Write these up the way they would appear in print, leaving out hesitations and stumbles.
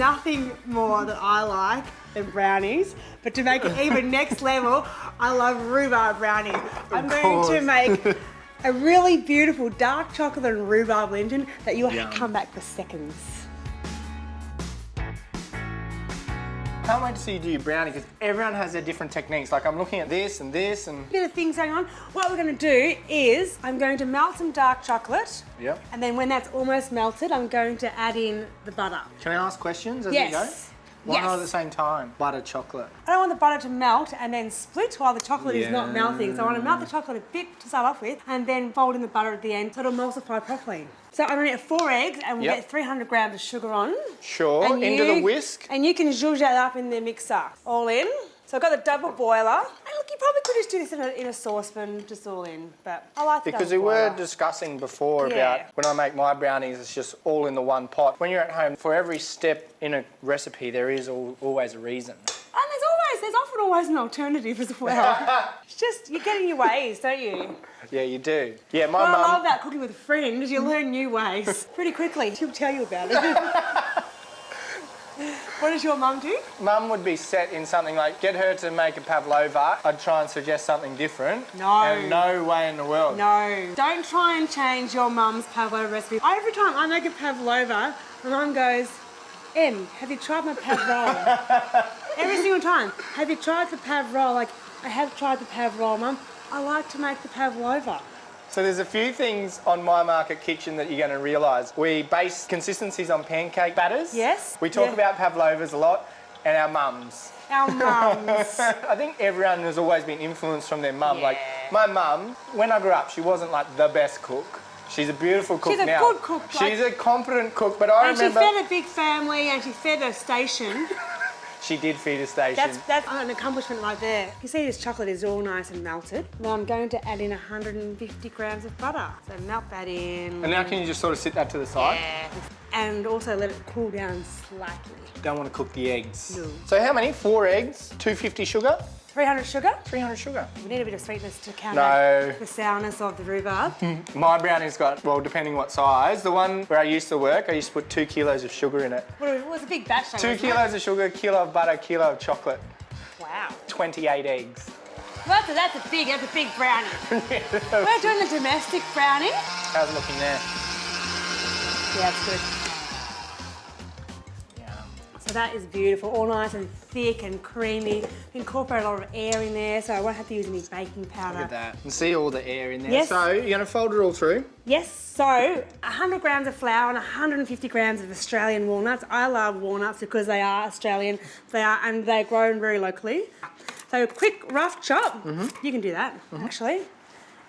nothing more that I like than brownies, but to make it even next level, I love rhubarb brownie. I'm going to make a really beautiful dark chocolate and rhubarb Linton that you'll come back for seconds. Can't wait to see you do your brownie because everyone has their different techniques. Like I'm looking at this and this and... Bit of things going on. What we're going to do is I'm going to melt some dark chocolate. Yep. And then when that's almost melted, I'm going to add in the butter. Can I ask questions as we go? Why not at the same time? Butter, chocolate. I don't want the butter to melt and then split while the chocolate is not melting. So I want to melt the chocolate a bit to start off with and then fold in the butter at the end so it'll emulsify properly. So I'm going to get 4 eggs and we'll get 300 grams of sugar on. Sure, into the whisk. And you can zhuzh that up in the mixer. All in. So I've got the double boiler. And look, you probably could just do this in a saucepan, just all in. But I like the because double we boiler. were discussing before about when I make my brownies, it's just all in the one pot. When you're at home, for every step in a recipe, there is always a reason. And there's often always an alternative as well. It's just, you get in your ways, don't you? Yeah, you do. Yeah, my mum... What I love about cooking with a friend is you learn new ways pretty quickly. She'll tell you about it. What does your mum do? Mum would be set in something like, get her to make a pavlova. I'd try and suggest something different. No. And no way in the world. No. Don't try and change your mum's pavlova recipe. Every time I make a pavlova, my mum goes, Em, have you tried my pav roll? Every single time. Have you tried the pav roll? Like, I have tried the pav roll, Mum. I like to make the pavlova. So there's a few things on My Market Kitchen that you're going to realise. We base consistencies on pancake batters. Yes. We talk about pavlovas a lot, and our mums. Our mums. I think everyone has always been influenced from their mum. Like, my mum, when I grew up, she wasn't like the best cook. She's a beautiful cook now. She's a good cook. She's a competent cook, but I remember... And she fed a big family and she fed a station. She did feed a station. That's an accomplishment right there. You see this chocolate is all nice and melted. Now I'm going to add in 150 grams of butter. So melt that in. And now can you just sort of sit that to the side? Yeah. And also let it cool down slightly. Don't want to cook the eggs. No. So how many? 4 eggs, 250 sugar? 300 sugar. 300 sugar. We need a bit of sweetness to counter the sourness of the rhubarb. My brownie's got, well, depending what size. The one where I used to work, I used to put 2 kilos of sugar in it. Well, it was a big batch though, 2 kilos of sugar, kilo of butter, kilo of chocolate. Wow. 28 eggs. Well, that's a big brownie. We're doing the domestic brownie. How's it looking there? Yeah, it's good. So that is beautiful, all nice and thick and creamy. Incorporate a lot of air in there, so I won't have to use any baking powder. Look at that. You can see all the air in there. Yes. So you're going to fold it all through? Yes, so 100 grams of flour and 150 grams of Australian walnuts. I love walnuts because they are Australian, and they're grown very locally. So a quick rough chop, you can do that actually.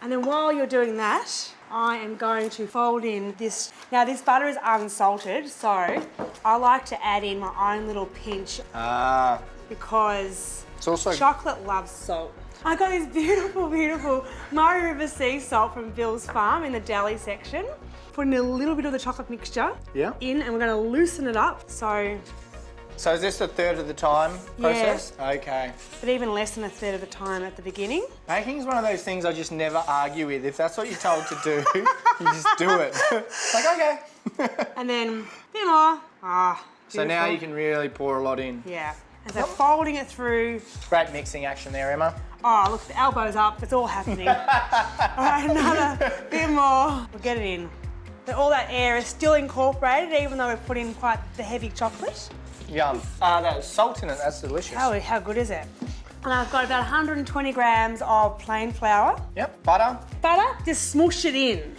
And then while you're doing that, I am going to fold in this. Now this butter is unsalted, so I like to add in my own little pinch because it's also chocolate loves salt. I got this beautiful, beautiful Murray River sea salt from Bill's farm in the deli section. Putting a little bit of the chocolate mixture in, and we're going to loosen it up. So is this a third of the time process? Yeah. Okay. But even less than a third of the time at the beginning. Baking is one of those things I just never argue with. If that's what you're told to do, you just do it. Like, okay. And then a bit more. So now you can really pour a lot in. Yeah. And so folding it through. Great mixing action there, Emma. Oh, look, the elbow's up. It's all happening. All right, another bit more. We'll get it in. So all that air is still incorporated, even though we've put in quite the heavy chocolate. Yum. There's salt in it, that's delicious. How good is it? And I've got about 120 grams of plain flour. Yep, butter. Butter, just smoosh it in.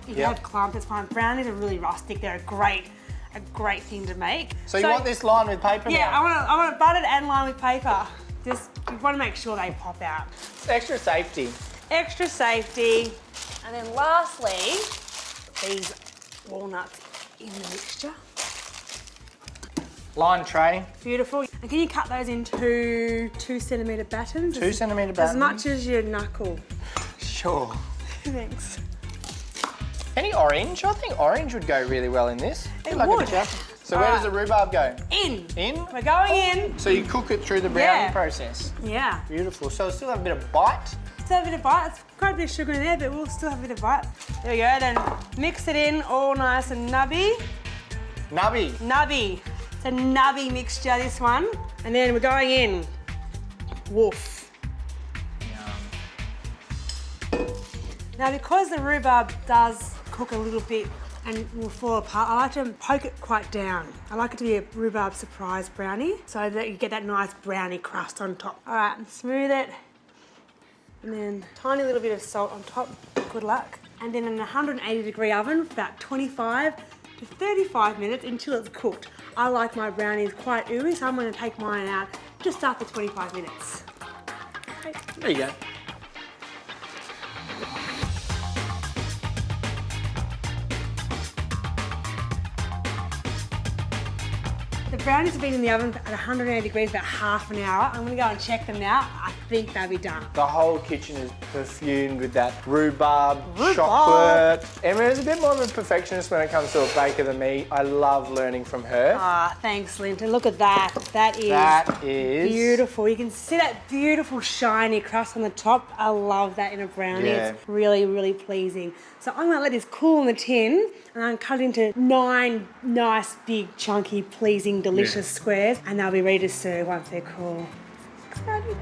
If you have clumps, it's fine. Brownies are really rustic. They're a great thing to make. So you want this lined with paper now? Yeah, I want it buttered and lined with paper. Just, you want to make sure they pop out. It's extra safety. Extra safety. And then lastly, these walnuts in the mixture. Line tray. Beautiful. And can you cut those into 2 centimetre battens? 2 centimetre battens? As much as your knuckle. Sure. Thanks. Any orange? I think orange would go really well in this. It would. So where does the rhubarb go? In. In? We're going in. So you cook it through the browning process? Yeah. Beautiful. So it'll still have a bit of bite? Still have a bit of bite. It's quite a bit of sugar in there, but we'll still have a bit of bite. There we go. Then mix it in all nice and nubby. Nubby. Nubby. It's a nubby mixture, this one. And then we're going in. Woof. Now, because the rhubarb does cook a little bit and will fall apart, I like to poke it quite down. I like it to be a rhubarb surprise brownie so that you get that nice brownie crust on top. All right, and smooth it. And then tiny little bit of salt on top. Good luck. And then in a 180-degree oven for about 25 to 35 minutes until it's cooked. I like my brownies quite ooey, so I'm going to take mine out just after 25 minutes. Okay. There you go. The brownies have been in the oven at 180 degrees about half an hour. I'm going to go and check them now. I think they'll be done. The whole kitchen is perfumed with that rhubarb, chocolate. Emma's a bit more of a perfectionist when it comes to a baker than me. I love learning from her. Ah, thanks, Linton. Look at that. That is beautiful. You can see that beautiful shiny crust on the top. I love that in a brownie. Yeah. It's really, really pleasing. So I'm going to let this cool in the tin and I'm cut it into 9 nice, big, chunky, pleasing, delicious squares, and they'll be ready to serve once they're cool. Exciting.